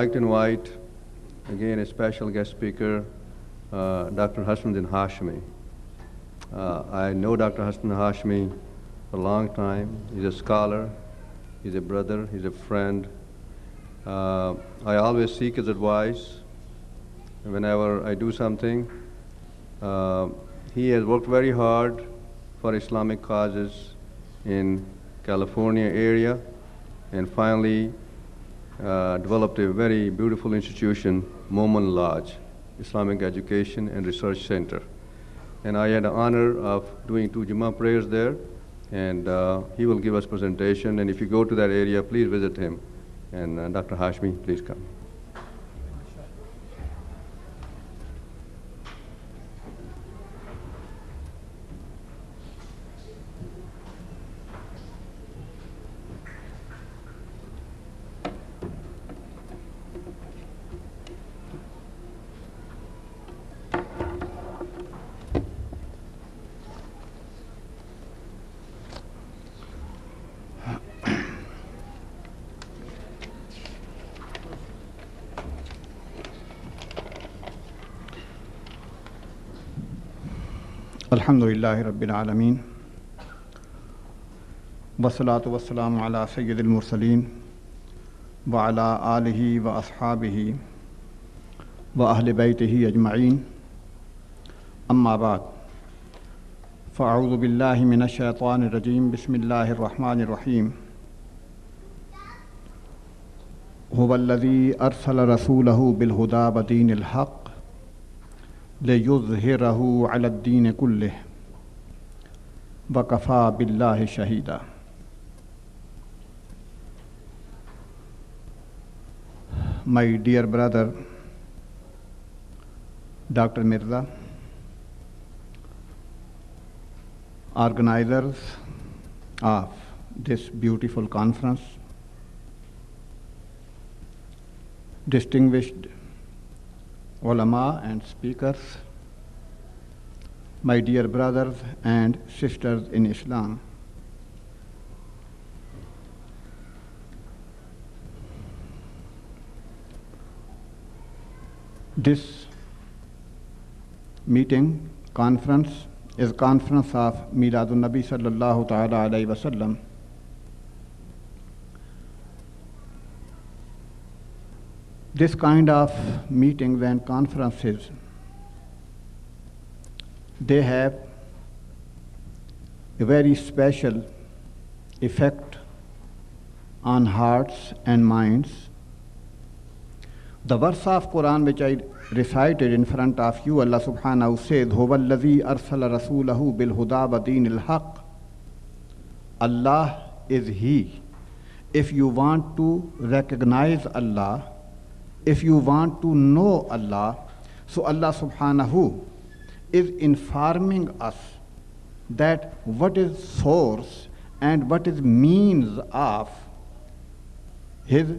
I'd like to invite again a special guest speaker, Dr. Hassanuddin Hashmi. I know Dr. Hassanuddin Hashmi for a long time. He's a scholar, he's a brother, he's a friend. I always seek his advice whenever I do something. He has worked very hard for Islamic causes in California area and finally developed a very beautiful institution, Momin Lodge, Islamic Education and Research Center. And I had the honor of doing 2 Jummah prayers there, and he will give us presentation. And if you go to that area, please visit him. And Dr. Hashmi, please come. الحمدللہ رب العالمین والصلاة والسلام علی سید المرسلین وعلی آلہ واصحابہ واہل بیتہ اجمعین اما بعد فاعوذ باللہ من الشیطان الرجیم بسم اللہ الرحمن الرحیم هو الذی ارسل رسولہ بالہدی ودین الحق لِيُظْهِرَهُ عَلَى الدِّينِ كُلِّهِ وَكَفَى بِاللَّهِ شَهِيدًا. My dear brother, Dr. Mirza, organizers of this beautiful conference, distinguished ulama and speakers, my dear brothers and sisters in Islam. This meeting, conference, is conference of Miladun Nabi sallallahu ta'ala alayhi wa sallam. This kind of meetings and conferences, they have a very special effect on hearts and minds. The verse of Quran which I recited in front of you, Allah subhanahu says, هُوَ الَّذِي أَرْسَلَ رَسُولَهُ بِالْهُدَى وَدِينِ الْحَقِّ. Allah is He. If you want to recognize Allah, if you want to know Allah, so Allah subhanahu is informing us that what is source and what is means of His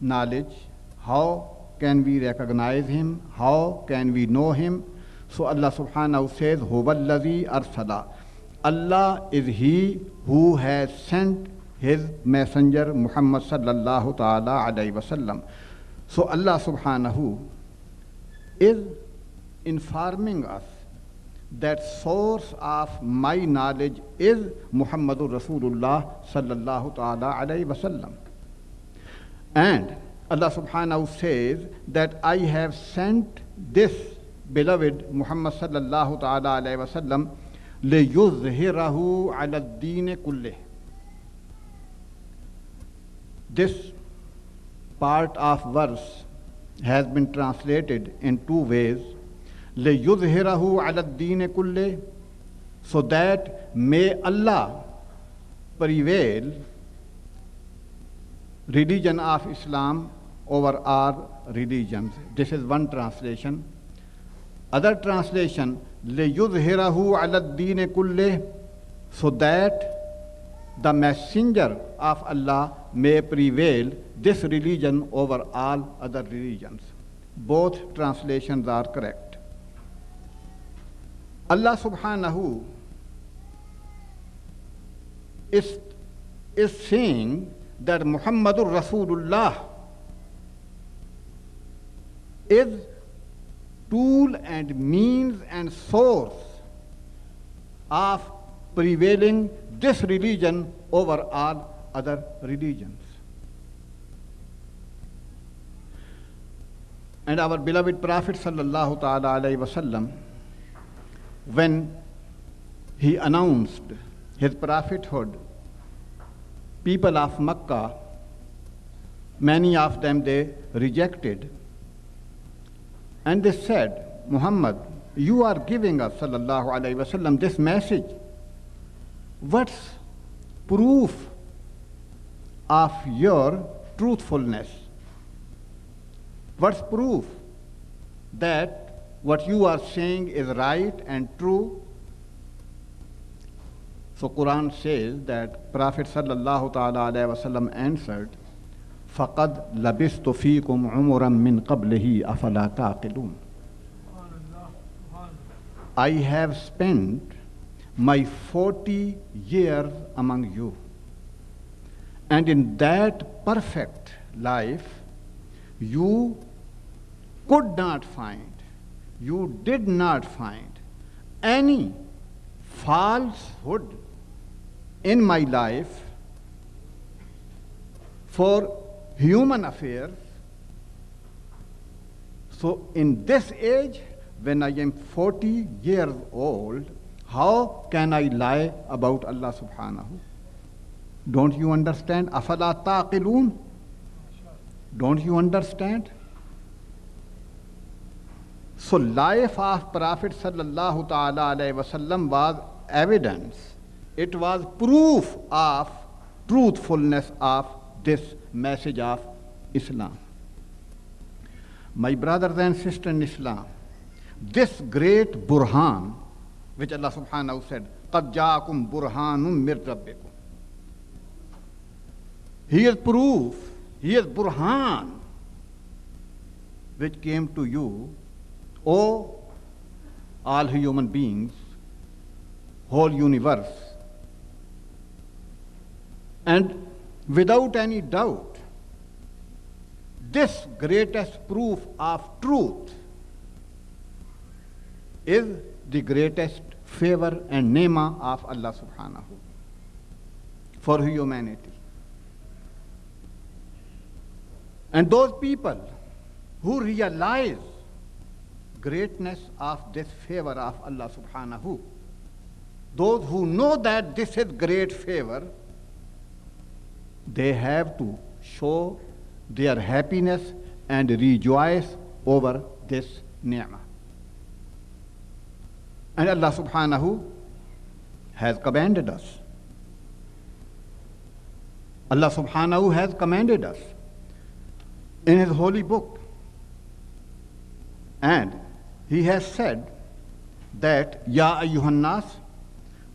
knowledge, how can we recognize Him, how can we know Him. So Allah subhanahu says, هُوَ الَّذِي أَرْسَلَ. Allah is He who has sent His messenger Muhammad sallallahu ta'ala alayhi wa sallam. So Allah subhanahu is informing us that source of my knowledge is Muhammadur Rasulullah sallallahu ta'ala alayhi wa sallam. And Allah subhanahu says that I have sent this beloved Muhammad sallallahu ta'ala alayhi wa sallam لِيُظْهِرَهُ عَلَى الدِّينِ كُلِّهِ. This part of verse has been translated in 2 ways. لِيُظْهِرَهُ عَلَى الدِّينِ كُلِّهِ, so that may Allah prevail religion of Islam over all religions. This is one translation. Other translation, لِيُظْهِرَهُ عَلَى الدِّينِ كُلِّهِ, so that the messenger of Allah may prevail this religion over all other religions. Both translations are correct. Allah subhanahu is saying that Muhammadur Rasulullah is tool and means and source of prevailing this religion over all other religions. And our beloved Prophet sallallahu ta'ala alayhi wasallam, when he announced his prophethood, people of Makkah, many of them they rejected. And they said, Muhammad, you are giving us, sallallahu alayhi wasallam, this message. What's proof of your truthfulness? What's proof that what you are saying is right and true? So Quran says that Prophet sallallahu ta'ala alayhi wasallam answered, فَقَدْ لَبِثْتُ فِيكُمْ عُمُرًا مِّن قَبْلِهِ أَفَلَا تَعْقِلُونَ. I have spent my 40 years among you. And in that perfect life, you could not find, you did not find any falsehood in my life for human affairs. So in this age, when I am 40 years old, how can I lie about Allah subhanahu? Don't you understand? Afala taqilun? Don't you understand? So life of Prophet sallallahu ta'ala alayhi wasallam was evidence. It was proof of truthfulness of this message of Islam. My brothers and sisters in Islam, this great burhan, which Allah subhanahu said, قَدْ جَاءَكُمْ بُرْهَانٌ مِّن رَبِّكُمْ. He is proof, he is burhan, which came to you, O all human beings, whole universe. And without any doubt, this greatest proof of truth is the greatest favor and nema of Allah subhanahu for humanity. And those people who realize greatness of this favor of Allah subhanahu, those who know that this is great favor, they have to show their happiness and rejoice over this ni'mah. And Allah subhanahu has commanded us. Allah subhanahu has commanded us in His holy book. And He has said that, Ya ayyuhan nas,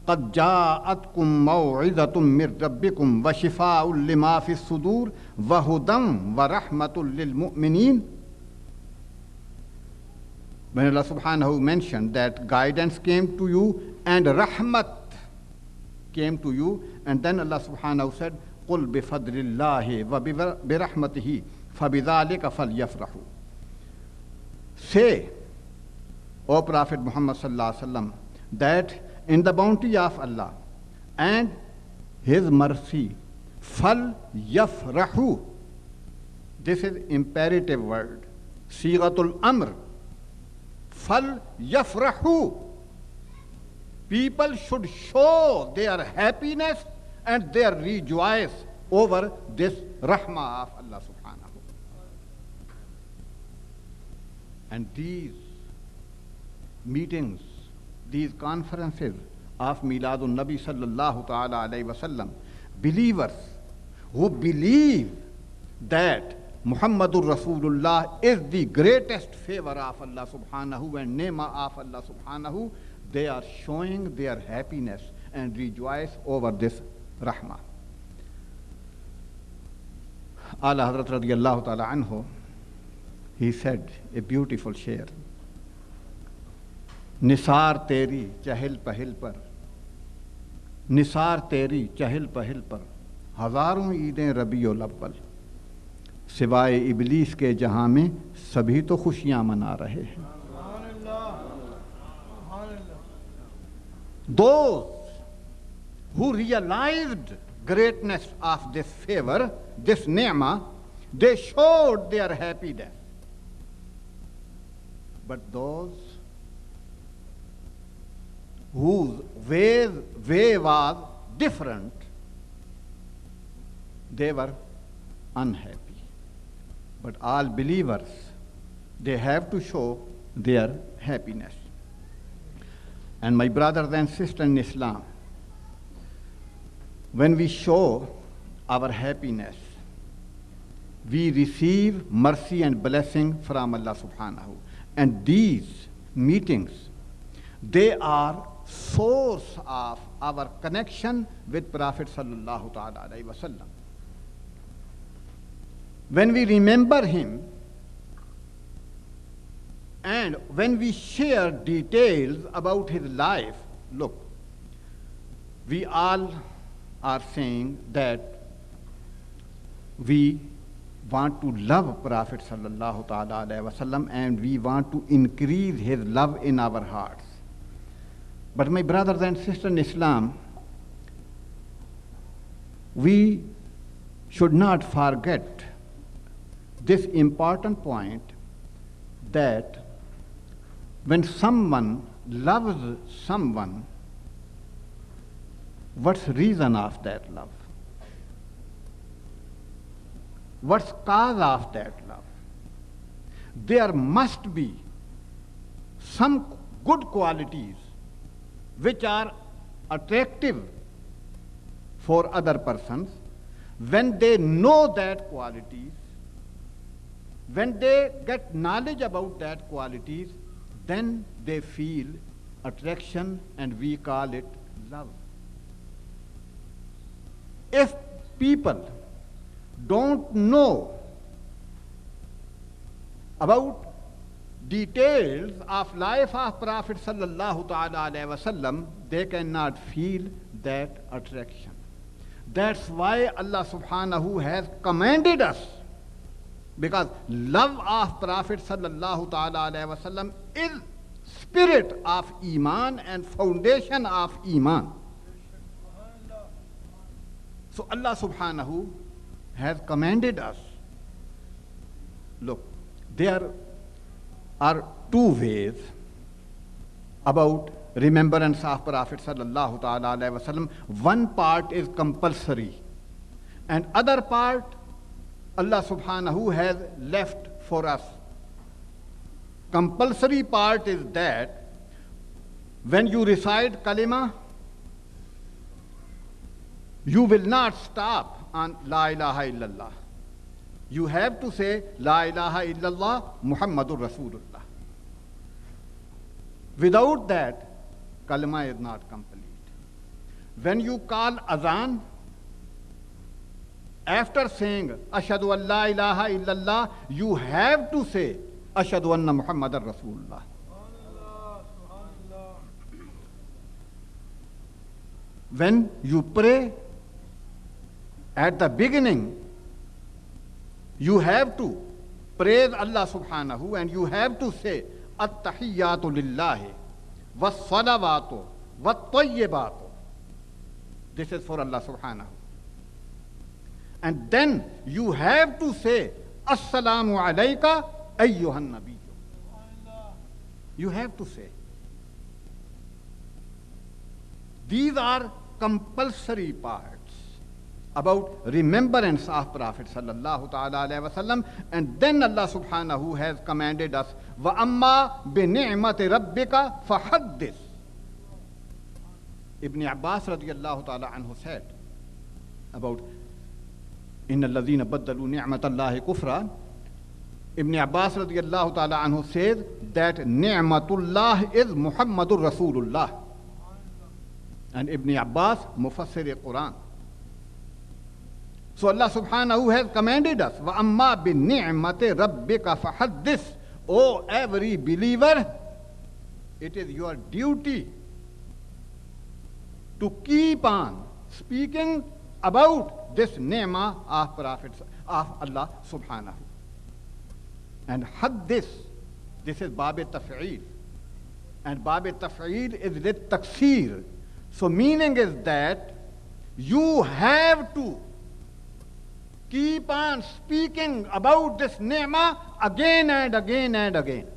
قَدْ جَاءَتْكُمْ مَوْعِظَةٌ مِّن رَبِّكُمْ وَشِفَاءٌ لِمَا فِي الصُّدُورِ وَهُدًى وَرَحْمَةٌ لِّلْمُؤْمِنِينَ. When Allah subhanahu mentioned that guidance came to you and rahmat came to you, and then Allah subhanahu said, قُلْ بِفَضْلِ اللَّهِ وَبِرَحْمَتِهِ فَبِذَلِكَ فَلْيَفْرَحُوا. Say, O Prophet Muhammad sallallahu alaihi wasallam, that in the bounty of Allah and His mercy, fal yafrahu. This is imperative word, sigatul amr. Fal yafrahu. People should show their happiness and their rejoice over this rahmah of Allah subhanahu. And these meetings, these conferences of Miladun Nabi sallallahu ta'ala alayhi wasallam, believers who believe that Muhammadur Rasulullah is the greatest favor of Allah subhanahu and nema of Allah subhanahu, they are showing their happiness and rejoice over this rahmah. Ala Hazrat radiyallahu ta'ala anhu, he said a beautiful share. نثار تیری چہل پہل پر، نثار تیری چہل پہل پر، ہزاروں عیدیں ربیع الاول، سوائے ابلیس کے جہاں میں سبھی تو خوشیاں منا رہے ہیں. Those who realized greatness of this favor, this ni'mah, they showed their happiness. But those whose way was different, they were unhappy. But all believers, they have to show their happiness. And my brothers and sisters in Islam, when we show our happiness, we receive mercy and blessing from Allah subhanahu. And these meetings, they are source of our connection with Prophet sallallahu ta'ala alayhi wa sallam. When we remember him, and when we share details about his life, look, we all are saying that we want to love Prophet sallallahu ta'ala alayhi wa sallam, and we want to increase his love in our hearts. But my brothers and sisters in Islam, we should not forget this important point, that when someone loves someone, what's the reason of that love? What's cause of that love? There must be some good qualities which are attractive for other persons. When they know that qualities, when they get knowledge about that qualities, then they feel attraction, and we call it love. If people don't know about details of life of Prophet sallallahu ta'ala alayhi wa sallam, they cannot feel that attraction. That's why Allah subhanahu has commanded us, because love of Prophet sallallahu ta'ala alayhi wa sallam is spirit of Iman and foundation of Iman. So Allah subhanahu has commanded us. Look, there are two ways about remembrance of Prophet sallallahu ta'ala alayhi wa sallam. One part is compulsory, and other part Allah subhanahu has left for us. Compulsory part is that when you recite kalima, you will not stop on La ilaha illallah. You have to say La ilaha illallah Muhammadur Rasulullah. Without that, kalima is not complete. When you call azan, after saying Ashhadu an la ilaha illallah, you have to say Ashhadu anna Muhammadar Rasulullah. When you pray, at the beginning, you have to praise Allah subhanahu, and you have to say At-tahiyyatu lillahi was-salawatu wat-tayyibatu. This is for Allah subhanahu. And then you have to say Assalamu alayka ayyuhan nabiyyu. You have to say. These are compulsory parts about remembrance of Prophet sallallahu ta'ala alayhi wa sallam. And then Allah subhanahu has commanded us, wa amma bi ni'mati rabbika fahaddith. Ibn Abbas radiyallahu ta'ala anhu said about Inna alladhina baddalu ni'matallahi kufra. Ibn Abbas radiyallahu ta'ala anhu says that ni'matullah is Muhammadur Rasulullah. And Ibn Abbas mufassir Quran. So Allah subhanahu has commanded us, wa amma bi ni'mati rabbika fahaddith. O every believer, it is your duty to keep on speaking about this ni'mah of Prophet, of Allah subhanahu. And had this is Bab Taf'eel. And Bab Taf'eel is lit taksir. So meaning is that you have to keep on speaking about this ni'mah again and again and again.